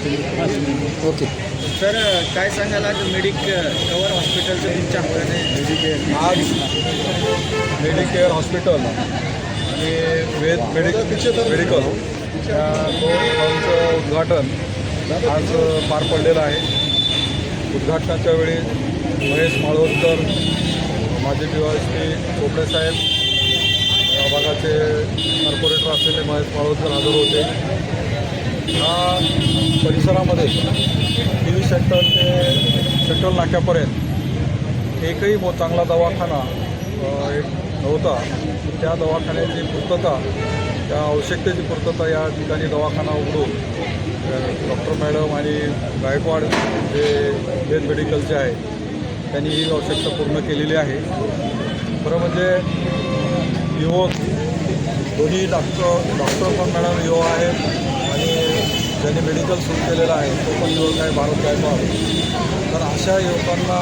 Okay sir, काय सांगाल आज कवर हॉस्पिटलचं तुमच्या हाताने आज मेडिकेअर हॉस्पिटल आणि मेडिकल या दोन हॉलचं उद्घाटन आज पार पडलेलं आहे. उद्घाटनाच्या वेळी महेश माळवणकर, माजी DYSP चोपडेसाहेब, या भागाचे कॉर्पोरेटर असलेले महेश माळवणकर हजर होते. ह्या परिसरामध्ये TV सेंटर ते सेंट्रल नाक्यापर्यंत एकही चांगला दवाखाना एक नव्हता. त्या दवाखान्याची पूर्तता, त्या आवश्यकतेची पूर्तता या ठिकाणी दवाखाना उघडून डॉक्टर मॅडम आणि गायकवाड जे वेद मेडिकलचे आहे त्यांनी ही आवश्यकता पूर्ण केलेली आहे. खरं म्हणजे युवक दोन्ही डॉक्टर पण मॅडम युवा आहेत आणि ज्यांनी मेडिकल सुरू केलेलं आहे तो पण युवक आहे भारत गायकवाड. तर अशा युवकांना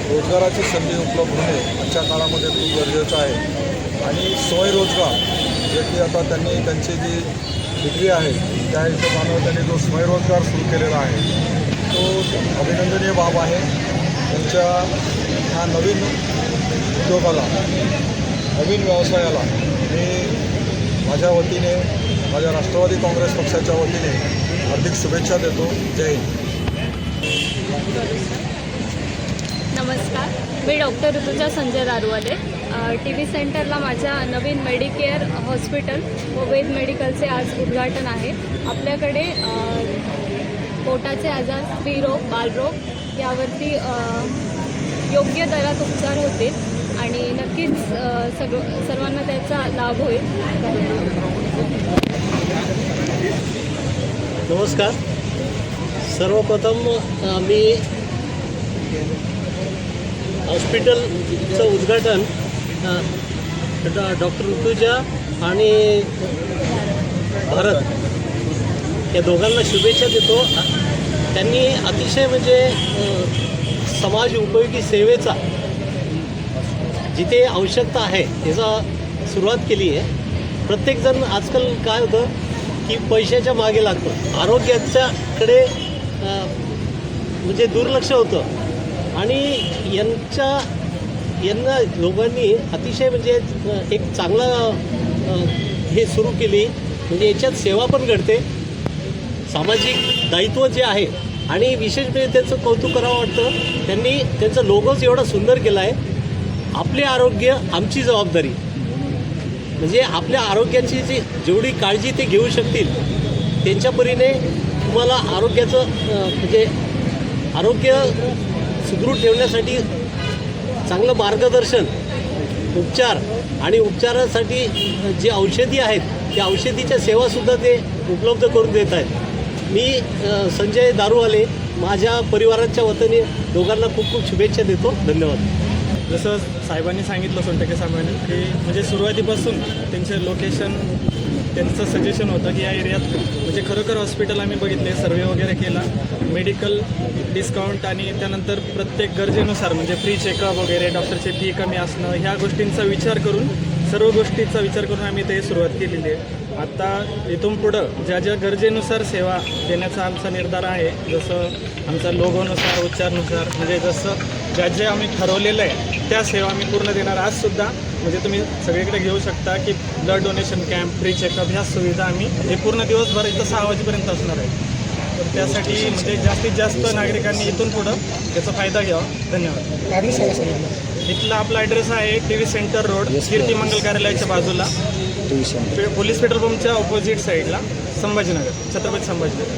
रोजगाराची संधी उपलब्ध होणे आजच्या काळामध्ये खूप गरजेचं आहे. आणि स्वयंरोजगार जे की आता त्यांनी त्यांची जी डिग्री आहे त्या हिशोबानं त्यांनी जो स्वयंरोजगार सुरू केलेला आहे तो अभिनंदनीय बाब आहे. त्यांच्या ह्या नवीन उद्योगाला, नवीन व्यवसायाला मी माझ्या वतीने, माझ्या राष्ट्रवादी काँग्रेस पक्षाच्या वतीने हार्दिक शुभेच्छा देतो. जय हिंद. नमस्कार, मी डॉक्टर ऋतुजा संजय दारुवाले. TV सेंटरला माझ्या नवीन मेडिकेअर हॉस्पिटल व वेद मेडिकलचे आज उद्घाटन आहे. आपल्याकडे पोटाचे आजार, स्त्रीरोग, बालरोग यावरती योग्य दरात उपचार होतील आणि नक्कीच सर्वांना त्याचा लाभ होईल. नमस्कार. सर्वप्रथम मी हॉस्पिटलचं उद्घाटन डॉक्टर ऋतुजा आणि भारत या दोघांना शुभेच्छा देतो. त्यांनी अतिशय म्हणजे समाज उपयोगी सेवेचा जिथे आवश्यकता आहे त्याचा सुरुवात केली आहे. प्रत्येकजण आजकाल काय होतं की पैशाच्या मागे लागतो, आरोग्याच्याकडे म्हणजे दुर्लक्ष होतं आणि यांना लोकांनी अतिशय म्हणजे एक चांगला हे सुरू केली. म्हणजे याच्यात सेवा पण घडते, सामाजिक दायित्व जे आहे आणि विशेष म्हणजे त्याचं कौतुक करावं वाटतं. त्यांनी त्यांचा लोगोच एवढा सुंदर केला आहे, आपले आरोग्य आमची जबाबदारी. म्हणजे आपल्या आरोग्याची जी जेवढी काळजी ते घेऊ शकतील त्यांच्या परीने तुम्हाला आरोग्याचं म्हणजे आरोग्य सुदृढ ठेवण्यासाठी चांगलं मार्गदर्शन, उपचार आणि उपचारासाठी जे औषधी आहेत त्या औषधीच्या सेवासुद्धा ते उपलब्ध करून देत आहेत. मी संजय दारुवाले माझ्या परिवाराच्या वतीने दोघांना खूप खूप शुभेच्छा देतो. धन्यवाद. जसं साहेबांनी सांगितलं, सोनटके साहेबांनी, की म्हणजे सुरुवातीपासून त्यांचे लोकेशन, त्यांचं सजेशन होतं की या एरियात म्हणजे खरोखर हॉस्पिटल आम्ही बघितले, सर्वे वगैरे केला, मेडिकल डिस्काउंट आणि त्यानंतर प्रत्येक गरजेनुसार म्हणजे फ्री चेकअप वगैरे, डॉक्टरची फी कमी असणं, ह्या गोष्टींचा विचार करून, सर्व गोष्टींचा विचार करून आम्ही ते सुरुवात केलेली आहे. आता इथून पुढं ज्या ज्या गरजेनुसार सेवा देण्याचा आमचा निर्धार आहे, जसं आमचा लोगोनुसार, उच्चारनुसार, म्हणजे जसं ज्या जे आम्ही ठरवलेलं आहे त्या सेवा आम्ही पूर्ण देणार. आजसुद्धा म्हणजे तुम्ही सगळीकडे घेऊ शकता की blood donation camp, free checkup ह्या सुविधा आम्ही हे पूर्ण दिवसभर इथं 6 वाजेपर्यंत असणार आहे. तर त्यासाठी म्हणजे जास्तीत जास्त नागरिकांनी इथून पुढं त्याचा फायदा घ्यावा. धन्यवाद. इथला आपला ॲड्रेस आहे TV सेंटर रोड, कीर्ती मंगल कार्यालयाच्या बाजूला, पोलीस पेट्रोल पंपच्या ऑपोजिट साईडला, संभाजीनगर, छत्रपती संभाजीनगर.